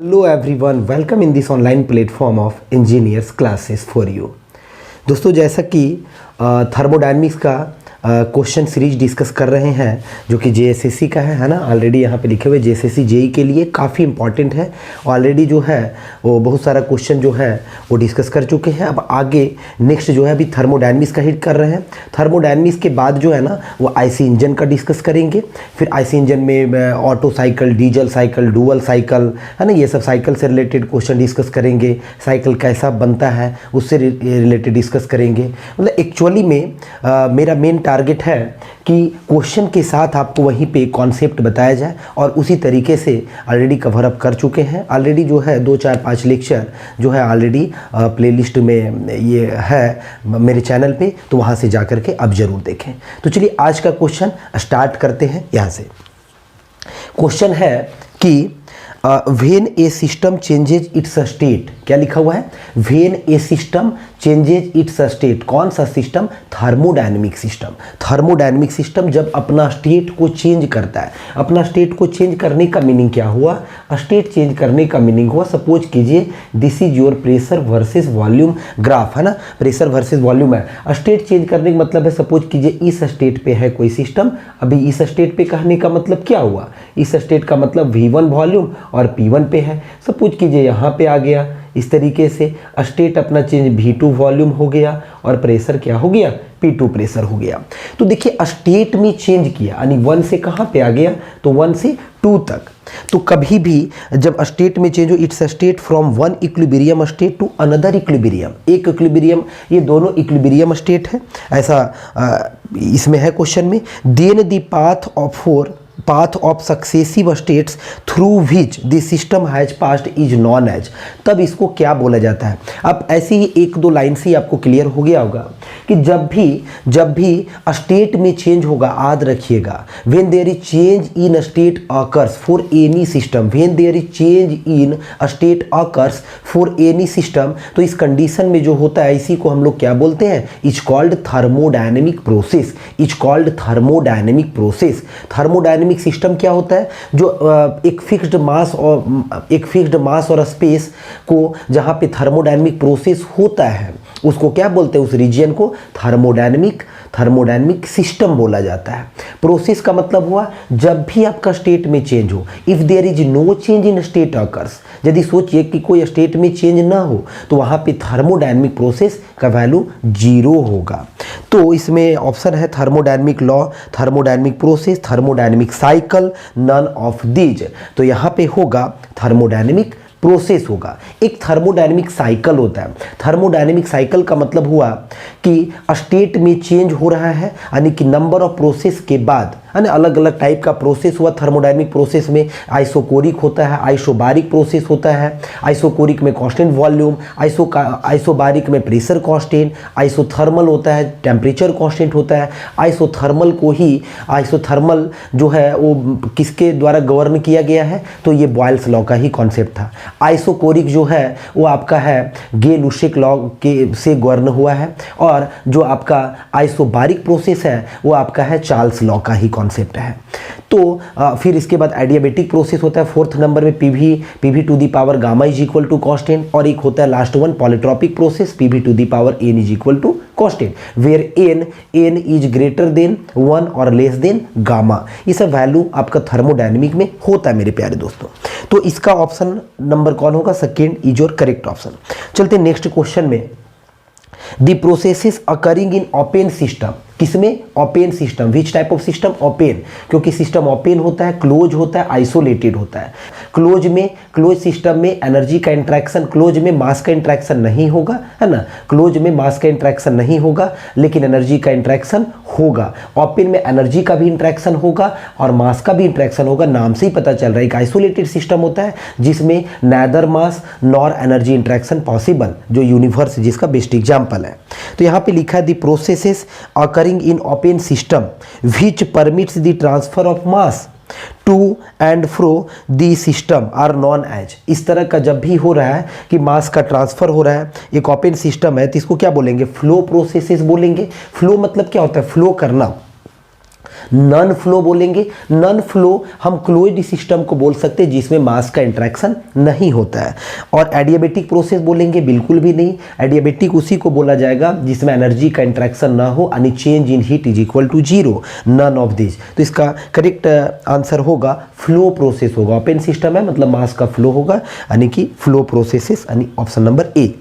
Hello everyone, welcome in this online platform of engineers classes for you। दोस्तों जैसा कि thermodynamics का question series discuss कर रहे हैं जो कि जेएसएससी का है ना। ऑलरेडी यहाँ पे लिखे हुए जेएसएससी जेई के लिए काफ़ी इंपॉर्टेंट है। ऑलरेडी जो है वो बहुत सारा क्वेश्चन जो है वो डिस्कस कर चुके हैं। अब आगे नेक्स्ट जो है अभी थर्मोडायनेमिक्स का हिट कर रहे हैं। थर्मोडायनेमिक्स के बाद जो है ना वो आईसी इंजन का डिस्कस करेंगे। फिर आईसी इंजन में auto cycle, diesel cycle, dual cycle है ना, ये सब साइकिल से रिलेटेड क्वेश्चन डिस्कस करेंगे। साइकिल कैसा बनता है उससे रिलेटेड डिस्कस करेंगे। मतलब एक्चुअली में मेरा मेन टारगेट है कि क्वेश्चन के साथ आपको वहीं पे कॉन्सेप्ट बताया जाए और उसी तरीके से ऑलरेडी कवर अप कर चुके हैं। ऑलरेडी जो है 2, 4, 5 लेक्चर जो है ऑलरेडी प्लेलिस्ट में ये है मेरे चैनल पे, तो वहाँ से जा कर के अब ज़रूर देखें। तो चलिए आज का क्वेश्चन स्टार्ट करते हैं। यहाँ से क्वेश्चन है कि when A system changes it's state, क्या लिखा हुआ है? When A system changes it's state. कौन सा system? Thermodynamic system. Thermodynamic system जब अपना स्टेट को चेंज करता है। अपना स्टेट को चेंज करने का मीनिंग क्या हुआ? स्टेट चेंज करने का मीनिंग हुआ, सपोज कीजिए this is your pressure versus volume graph, है ना। प्रेशर वर्सेस वॉल्यूम है। स्टेट चेंज करने का मतलब है, सपोज कीजिए इस स्टेट पे है कोई सिस्टम, अभी इस स्टेट पे कहने का मतलब क्या हुआ? इस स्टेट का मतलब V1 वॉल्यूम और P1 पे है। सपोज कीजिए यहाँ पे आ गया, इस तरीके से स्टेट अपना चेंज V2 वॉल्यूम हो गया और प्रेशर क्या हो गया? P2 प्रेशर हो गया। तो देखिए स्टेट में चेंज किया, यानी 1 से कहाँ पे आ गया? तो 1 से 2 तक। तो कभी भी जब स्टेट में चेंज हो, it's state from one equilibrium state to another equilibrium. एक इक्विलिब्रियम, ये दोनों इक्विलिब्रियम स्टेट है, ऐसा इसमें है क्वेश्चन में। Then the path of successive states through which the system has passed is known as। तब इसको क्या बोला जाता है? अब ऐसी ही 1-2 लाइन से ही आपको क्लियर हो गया होगा कि जब भी स्टेट में चेंज होगा, याद रखिएगा, when there is change in state occurs for any system, when there is change in state occurs for any system, तो इस कंडीशन में जो होता है इसी को हम लोग क्या बोलते हैं? Is called thermodynamic process. Is called thermodynamic process. Thermodynamic system क्या होता है? जो एक फिक्स्ड मास और स्पेस को जहां पे थर्मोडायनेमिक प्रोसेस होता है उसको क्या बोलते हैं? उस रीजन को थर्मोडायनेमिक सिस्टम बोला जाता है। प्रोसेस का मतलब हुआ जब भी आपका स्टेट में चेंज हो। If there is no change in state occurs, यदि सोचिए कि कोई स्टेट में चेंज ना हो तो वहां पे थर्मोडायनेमिक प्रोसेस का वैल्यू 0 होगा। तो इसमें ऑप्शन है thermodynamic law, thermodynamic process, thermodynamic cycle, none of these. तो यहाँ पे होगा थर्मोडायनेमिक प्रोसेस होगा। एक थर्मोडायनेमिक साइकिल होता है। थर्मोडायनेमिक साइकिल का मतलब हुआ कि स्टेट में चेंज हो रहा है, यानी कि नंबर ऑफ प्रोसेस के बाद, है ना, अलग अलग टाइप का प्रोसेस हुआ। थर्मोडायनेमिक प्रोसेस में आइसोकोरिक होता है, आइसोबारिक प्रोसेस होता है। आइसोकोरिक में कांस्टेंट वॉल्यूम, आइसोबारिक में प्रेशर कांस्टेंट, आइसोथर्मल होता है टेम्परेचर कांस्टेंट होता है। आइसोथर्मल जो है वो किसके द्वारा गवर्न किया गया है? तो ये बॉयल्स लॉ का ही कॉन्सेप्ट था। आइसोकोरिक जो है वो आपका है गे-लुशेक लॉ के से गवर्न हुआ है, और जो आपका आइसोबारिक प्रोसेस है वो आपका है चार्ल्स लॉ का ही कॉन्सेप्ट है। तो फिर इसके बाद एडियाबेटिक प्रोसेस होता है 4th नंबर में, PV to the power gamma is equal to constant, और एक होता है last one polytropic process, PV to the power n is equal to constant, where n is greater than 1 और less than gamma. ये सब value आपका thermodynamic में होता है मेरे प्यारे दोस्तों। तो इसका ऑप्शन नंबर कौन होगा? Second is your correct option. चलते नेक्स्ट क्वेश्चन में। The processes occurring in open system, किसमें? Open system. Which type of system? Open, क्योंकि सिस्टम ओपन होता है, क्लोज होता है, आइसोलेटेड होता है। क्लोज सिस्टम में एनर्जी का इंट्रैक्शन, क्लोज में मास का इंट्रैक्शन नहीं होगा, है ना। क्लोज में मास का इंट्रैक्शन नहीं होगा लेकिन एनर्जी का इंट्रैक्शन होगा। ओपन में एनर्जी का भी इंट्रैक्शन होगा और मास का भी इंट्रैक्शन होगा। नाम से ही पता चल रहा है एक आइसोलेटेड सिस्टम होता है जिसमें नैदर मास नॉर एनर्जी इंट्रैक्शन पॉसिबल, जो यूनिवर्स जिसका बेस्ट एग्जाम्पल है। तो यहाँ पे लिखा है the processes occurring in open system which permits the transfer of mass to and fro the system are known as। इस तरह का जब भी हो रहा है कि मास का ट्रांसफर हो रहा है, एक ओपन सिस्टम है, तो इसको क्या बोलेंगे? फ्लो प्रोसेसेस बोलेंगे। फ्लो मतलब क्या होता है? फ्लो करना। नॉन फ्लो बोलेंगे। नॉन फ्लो हम क्लोज्ड सिस्टम को बोल सकते हैं जिसमें मास का इंटरेक्शन नहीं होता है। और एडियाबेटिक प्रोसेस बोलेंगे, बिल्कुल भी नहीं। एडियाबेटिक उसी को बोला जाएगा जिसमें एनर्जी का इंटरेक्शन ना हो, यानी change in heat is equal to zero, none of this. तो इसका करेक्ट आंसर होगा फ्लो प्रोसेस होगा। ओपन सिस्टम है मतलब मास का फ्लो होगा, यानी कि फ्लो प्रोसेसेस, यानी option number A.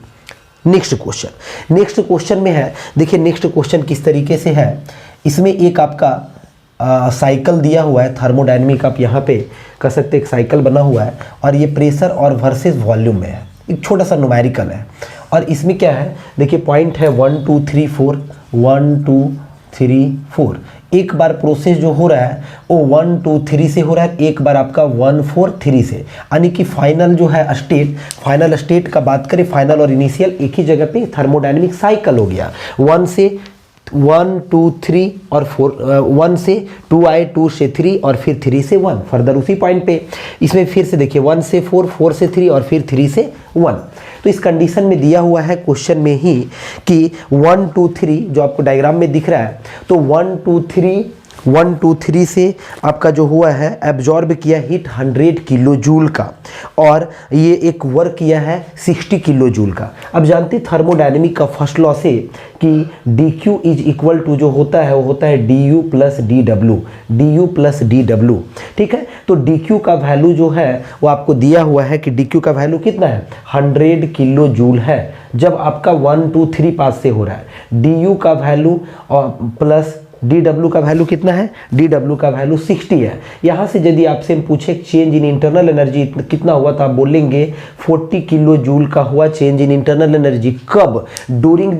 Next question में है, देखिए नेक्स्ट क्वेश्चन किस तरीके से है। इसमें एक आपका साइकिल दिया हुआ है, थर्मोडायनेमिक आप यहाँ पे कर सकते एक साइकिल बना हुआ है, और ये प्रेशर और वर्सेस वॉल्यूम में है। एक छोटा सा न्यूमेरिकल है, और इसमें क्या है, देखिए पॉइंट है 1 2 3 4, 1 2 3 4। एक बार प्रोसेस जो हो रहा है वो 1 2 3 से हो रहा है, एक बार आपका 1 4 3 से, यानी कि फाइनल जो है स्टेट, फाइनल स्टेट का बात करें, फाइनल और इनिशियल एक ही जगह पे थर्मोडायनेमिक साइकिल हो गया। 1 से 1 2 3 और 4, 1 से 2 आए, 2 से 3 और फिर 3 से 1, फर्दर उसी पॉइंट पे। इसमें फिर से देखिए 1 से 4, 4 से 3 और फिर 3 से 1। तो इस कंडीशन में दिया हुआ है क्वेश्चन में ही कि 1 2 3 जो आपको डायग्राम में दिख रहा है, तो 1 2 3 से आपका जो हुआ है एब्जॉर्ब किया हीट 100 किलो जूल का, और ये एक वर्क किया है 60 किलो जूल का। अब जानते थर्मोडायनेमिक का फर्स्ट लॉ से कि dq इज इक्वल टू जो होता है वो होता है du प्लस डी डब्ल्यू। ठीक है, तो dq का वैल्यू जो है वो आपको दिया हुआ है कि dq का वैल्यू कितना है, 100 किलो जूल है। जब आपका 1 2 3 पास से हो रहा है, du का वैल्यू और प्लस dw का वैल्यू कितना है, dw का वैल्यू 60 है। यहाँ से यदि आपसे पूछे चेंज इन इंटरनल एनर्जी कितना हुआ, तो आप बोलेंगे 40 किलो जूल का हुआ चेंज इन इंटरनल एनर्जी। कब, during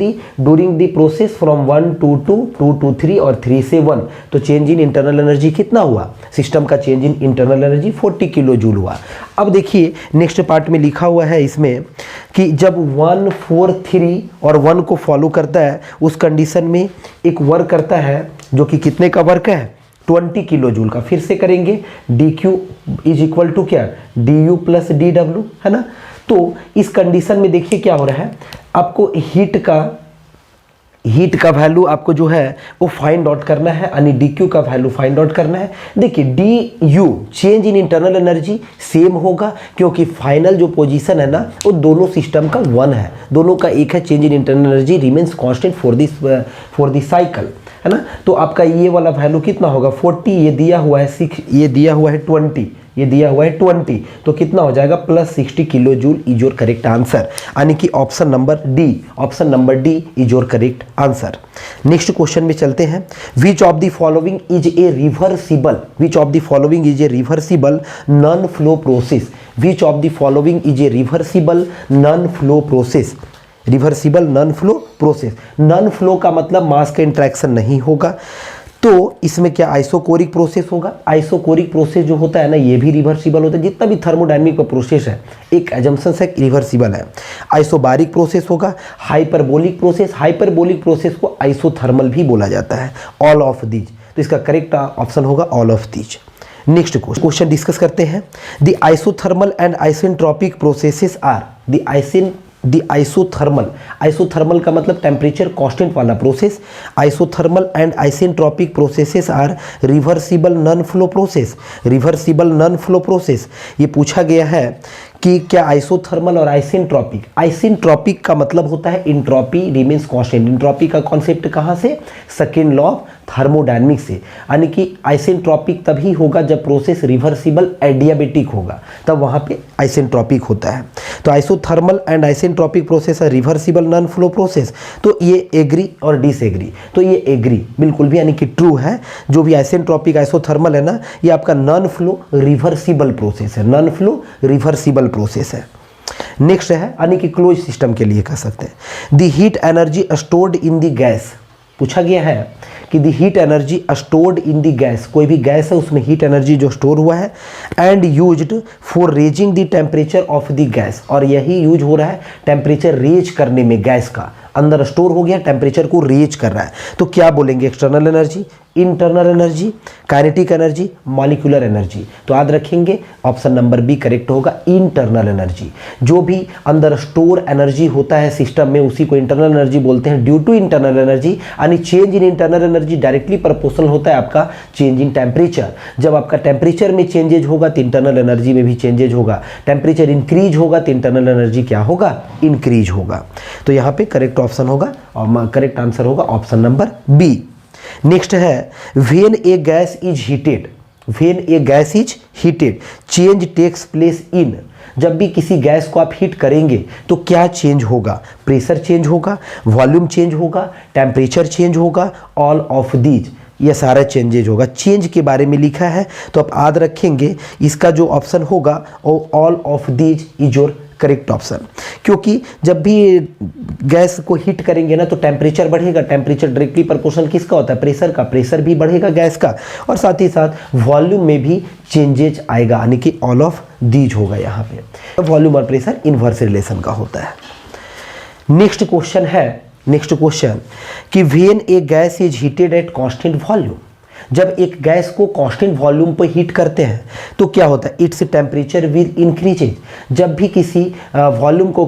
the process from 1 to 2, 2 to 3 और 3 से 1। तो चेंज इन इंटरनल एनर्जी कितना हुआ, सिस्टम का change in internal energy 40 kilo joule हुआ। अब देखिए नेक्स्ट पार्ट में लिखा हुआ है इसमें कि जब 1 4 3 और 1 को फॉलो करता है, उस कंडीशन में एक वर्क करता है जो कि कितने का वर्क है, 20 किलो जूल का। फिर से करेंगे, dq इज इक्वल टू क्या, du प्लस dw, है ना। तो इस कंडीशन में देखिए क्या हो रहा है, आपको हीट का वैल्यू आपको जो है वो फाइंड आउट करना है, यानी dq का वैल्यू फाइंड आउट करना है। देखिए du change in internal energy same होगा, क्योंकि फाइनल जो पोजीशन है ना वो दोनों सिस्टम का 1 है, दोनों का एक है। Change in internal energy remains constant for this cycle, है ना। तो आपका ये वाला वैल्यू कितना होगा, 40, ये दिया हुआ है 6, ये दिया हुआ है 20, ये दिया हुआ है 20, तो कितना हो जाएगा, plus 60 kilo joule is your correct answer, यानी कि option number D is your correct answer. Next question में चलते हैं। Which of the following is a reversible non flow process, which of the following is a reversible non flow process. Reversible non flow process, non flow का मतलब mass का interaction नहीं होगा, तो इसमें क्या आइसोकोरिक प्रोसेस होगा। आइसोकोरिक प्रोसेस जो होता है ना, ये भी रिवर्सिबल होता है। जितना भी थर्मोडायनेमिक का प्रोसेस है, एक एजम्पशन है रिवर्सिबल है। आइसोबारिक प्रोसेस होगा, हाइपरबोलिक प्रोसेस को आइसोथर्मल भी बोला जाता है। ऑल ऑफ दीज, तो इसका करेक्ट ऑप्शन होगा all of these. Next question discuss करते हैं। The isothermal and isentropic processes are, the isothermal का मतलब टेम्परेचर कांस्टेंट वाला process. Isothermal and isentropic processes are reversible non flow process. ये पूछा गया है कि क्या आइसोथर्मल और आइसेंट्रोपिक का मतलब होता है इंट्रोपी रिमेन्स कांस्टेंट। इंट्रोपी का कॉन्सेप्ट कहाँ से, सेकेंड लॉ ऑफ थर्मोडायनेमिक से, यानी कि आइसेंट्रोपिक तभी होगा जब प्रोसेस रिवर्सिबल एडियाबेटिक होगा, तब वहाँ पे आइसेंट्रोपिक होता है। तो आइसोथर्मल एंड आइसेंट्रोपिक प्रोसेस है रिवर्सिबल नॉन फ्लो प्रोसेस। तो ये एग्री और डिसएग्री, तो ये एग्री बिल्कुल भी, यानी कि ट्रू है। जो भी आइसेंट्रोपिक आइसोथर्मल है ना, ये आपका नॉन फ्लो रिवर्सिबल प्रोसेस है, नॉन फ्लो रिवर्सिबल प्रोसेस है। नेक्स्ट है, यानी कि क्लोज सिस्टम के लिए कह सकते हैं। The heat energy stored in the gas, पूछा गया है कि the heat energy stored in the gas, कोई भी गैस है उसमें हीट एनर्जी जो स्टोर हुआ है, and used for raising the temperature of the gas, और यही यूज हो रहा है टेम्परेचर रेज करने में। गैस का अंदर स्टोर हो गया, टेम्परेचर को रेज कर रहा है, तो क्या बोलेंगे, external energy, internal energy, kinetic energy, molecular energy. तो याद रखेंगे ऑप्शन नंबर बी करेक्ट होगा, इंटरनल एनर्जी। जो भी अंदर स्टोर एनर्जी होता है सिस्टम में उसी को इंटरनल एनर्जी बोलते हैं। ड्यू टू इंटरनल एनर्जी, यानी change in internal energy directly proportional होता है आपका चेंज इन टेम्परेचर। जब आपका टेम्परेचर में चेंजेज होगा तो इंटरनल एनर्जी में भी चेंजेज होगा। टेम्परेचर इंक्रीज होगा तो इंटरनल एनर्जी क्या होगा, इंक्रीज होगा। तो यहाँ पे करेक्ट ऑप्शन होगा और करेक्ट आंसर होगा ऑप्शन नंबर बी। नेक्स्ट है when a gas is heated, when a gas is heated change takes place in. जब भी किसी गैस को आप हीट करेंगे तो क्या चेंज होगा, प्रेशर चेंज होगा, वॉल्यूम चेंज होगा, टेम्परेचर चेंज होगा, ऑल ऑफ दीज, ये सारा चेंजेज होगा। चेंज के बारे में लिखा है तो आप याद रखेंगे इसका जो ऑप्शन होगा वो all of these is your correct option. क्योंकि जब भी गैस को हीट करेंगे ना तो टेम्परेचर बढ़ेगा। टेम्परेचर डायरेक्टली प्रोपोर्शनल किसका होता है, प्रेशर का। प्रेशर भी बढ़ेगा गैस का और साथ ही साथ वॉल्यूम में भी चेंजेज आएगा, यानी कि ऑल ऑफ दीज होगा। यहाँ पे वॉल्यूम और प्रेशर इनवर्स रिलेशन का होता है। नेक्स्ट क्वेश्चन है, नेक्स्ट क्वेश्चन कि when a gas is heated at constant volume, जब एक गैस को कांस्टेंट वॉल्यूम पर हीट करते हैं तो क्या होता है, इट्स टेम्परेचर विल इंक्रीजेज। जब भी किसी वॉल्यूम को,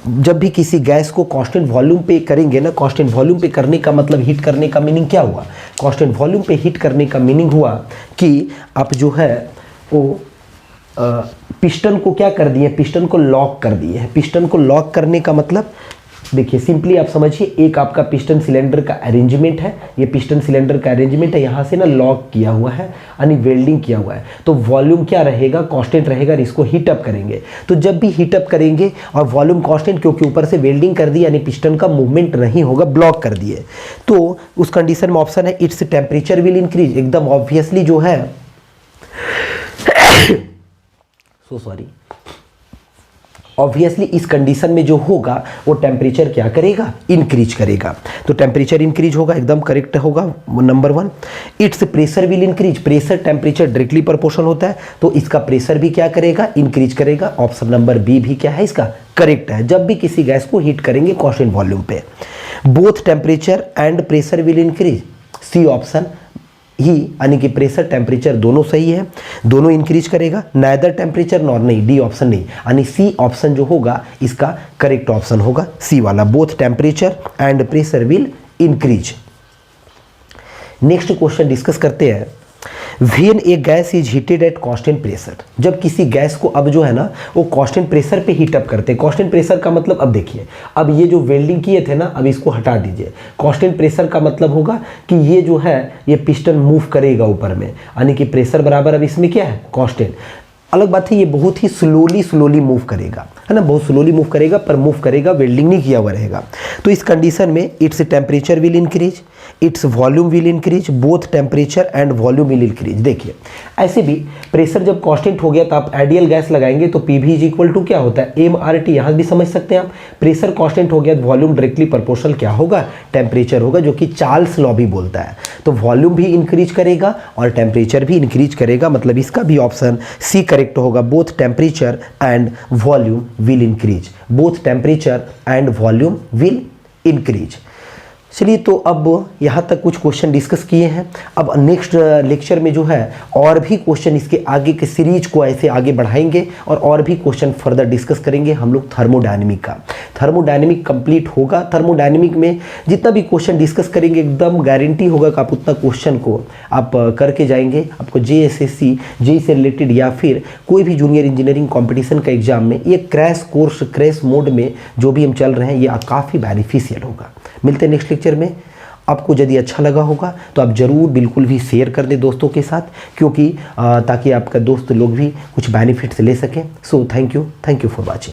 जब भी किसी गैस को कांस्टेंट वॉल्यूम पे करेंगे ना, कांस्टेंट वॉल्यूम पे करने का मतलब हीट करने का मीनिंग क्या हुआ, कांस्टेंट वॉल्यूम पे हीट करने का मीनिंग हुआ कि आप जो है वो पिस्टन को क्या कर दिए, पिस्टन को लॉक कर दिए है। पिस्टन को लॉक करने का मतलब देखिए सिंपली आप समझिए, एक आपका पिस्टन सिलेंडर का अरेंजमेंट है, ये पिस्टन सिलेंडर का अरेंजमेंट है, यहाँ से ना लॉक किया हुआ है यानी वेल्डिंग किया हुआ है। तो वॉल्यूम क्या रहेगा, कांस्टेंट रहेगा, इसको हीटअप करेंगे। तो जब भी हीटअप करेंगे और वॉल्यूम कांस्टेंट, क्योंकि ऊपर से वेल्डिंग कर दी यानी पिस्टन का मूवमेंट नहीं होगा, ब्लॉक कर दिए, तो उस कंडीशन में ऑप्शन है इट्स टेम्परेचर विल इंक्रीज। एकदम ऑब्वियसली जो है सो सॉरी, ऑब्वियसली इस कंडीशन में जो होगा वो टेम्परेचर क्या करेगा, इंक्रीज करेगा। तो टेम्परेचर इंक्रीज होगा, एकदम करेक्ट होगा number one. It's pressure will increase, pressure temperature directly proportional होता है तो इसका प्रेशर भी क्या करेगा, इंक्रीज करेगा। ऑप्शन नंबर बी भी क्या है इसका करेक्ट है। जब भी किसी गैस को हीट करेंगे कांस्टेंट वॉल्यूम पे, both temperature and pressure will increase, C option ही, यानी कि प्रेशर टेम्परेचर दोनों सही है, दोनों इंक्रीज करेगा। नाइदर टेम्परेचर नॉर, नहीं, डी ऑप्शन नहीं, यानी सी ऑप्शन जो होगा इसका करेक्ट ऑप्शन होगा सी वाला, both temperature and pressure will increase. Next question discuss करते हैं, when a gas is heated at constant pressure, जब किसी गैस को अब जो है ना वो कांस्टेंट प्रेशर पे हीटअप करते हैं। कांस्टेंट प्रेशर का मतलब अब देखिए, अब ये जो वेल्डिंग किए थे ना अब इसको हटा दीजिए। कांस्टेंट प्रेशर का मतलब होगा कि ये जो है ये पिस्टन मूव करेगा ऊपर में, यानी कि प्रेशर बराबर अब इसमें क्या है, कांस्टेंट। अलग बात है ये बहुत ही स्लोली मूव करेगा, है ना, बहुत स्लोली मूव करेगा, पर मूव करेगा, वेल्डिंग नहीं किया हुआ रहेगा। तो इस कंडीशन में its temperature will increase, its volume will increase, both temperature and volume will increase. देखिए ऐसे भी प्रेशर जब कांस्टेंट हो गया तो आप आइडियल गैस लगाएंगे तो P V is equal to क्या होता है, एम आर टी। यहाँ भी समझ सकते हैं आप, प्रेशर कांस्टेंट हो गया तो वॉल्यूम डायरेक्टली प्रोपोर्शनल क्या होगा, टेम्परेचर होगा, जो कि चार्ल्स लॉ भी बोलता है। तो वॉल्यूम भी इंक्रीज करेगा और टेम्परेचर भी इंक्रीज करेगा, मतलब इसका भी ऑप्शन सी करेक्ट होगा, both temperature and volume will increase, both temperature and volume will increase. चलिए तो अब यहाँ तक कुछ क्वेश्चन डिस्कस किए हैं। अब नेक्स्ट लेक्चर में जो है और भी क्वेश्चन इसके आगे के सीरीज को ऐसे आगे बढ़ाएंगे और भी क्वेश्चन फर्दर डिस्कस करेंगे हम लोग थर्मोडायनेमिक का। थर्मोडायनेमिक कंप्लीट होगा। थर्मोडायनेमिक में जितना भी क्वेश्चन डिस्कस करेंगे एकदम गारंटी होगा कि आप उतना क्वेश्चन को आप करके जाएंगे। आपको JSSC जेई से रिलेटेड या फिर कोई भी जूनियर इंजीनियरिंग कॉम्पिटिशन का एग्जाम में ये क्रैश कोर्स क्रैश मोड में जो भी हम चल रहे हैं ये काफ़ी बेनिफिशियल होगा। मिलते हैं नेक्स्ट लेक्चर में। आपको यदि अच्छा लगा होगा तो आप ज़रूर बिल्कुल भी शेयर कर दें दोस्तों के साथ, क्योंकि ताकि आपका दोस्त लोग भी कुछ बेनिफिट्स ले सकें। So thank you for watching.